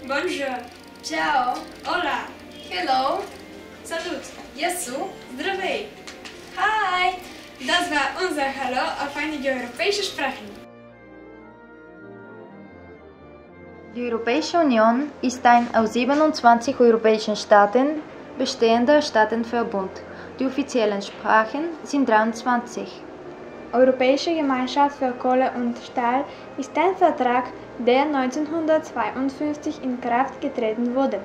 Bonjour. Ciao. Hola. Hello. Salut. Yasu. Здравей. Hi. Das war unser Hallo auf einige europäische Sprachen. Die Europäische Union ist ein aus 27 europäischen Staaten bestehender Staatenverbund. Die offiziellen Sprachen sind 23. Europäische Gemeinschaft für Kohle und Stahl ist ein Vertrag, der 1952 in Kraft getreten wurde.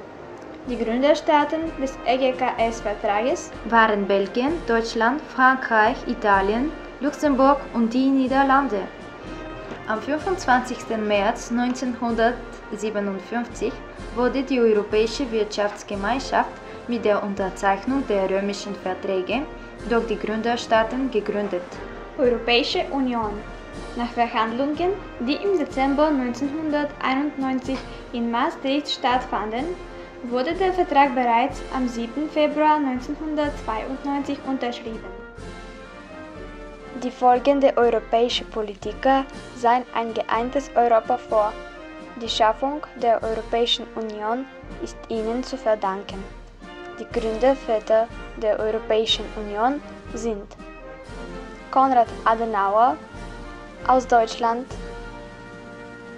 Die Gründerstaaten des EGKS-Vertrages Waren Belgien, Deutschland, Frankreich, Italien, Luxemburg und die Niederlande. Am 25. März 1957 wurde die Europäische Wirtschaftsgemeinschaft mit der Unterzeichnung der römischen Verträge durch die Gründerstaaten gegründet. Europäische Union. Nach Verhandlungen, die im Dezember 1991 in Maastricht stattfanden, wurde der Vertrag bereits am 7. Februar 1992 unterschrieben. Die folgende europäische Politiker sahen ein geeintes Europa vor. Die Schaffung der Europäischen Union ist ihnen zu verdanken. Die Gründerväter der Europäischen Union sind Konrad Adenauer aus Deutschland,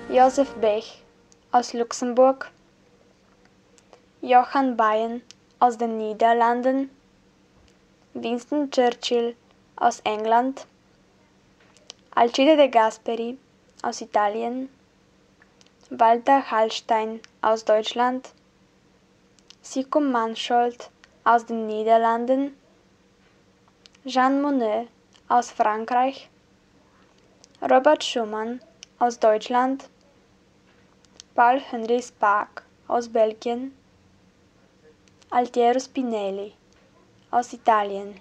Joseph Bech aus Luxemburg, Johann Bayen aus den Niederlanden, Winston Churchill aus England, Alcide de Gasperi aus Italien, Walter Hallstein aus Deutschland, Sigmund Mansholt aus den Niederlanden, Jean Monnet aus Frankreich, Robert Schuman aus Deutschland, Paul-Henri Spaak aus Belgien, Altiero Spinelli aus Italien.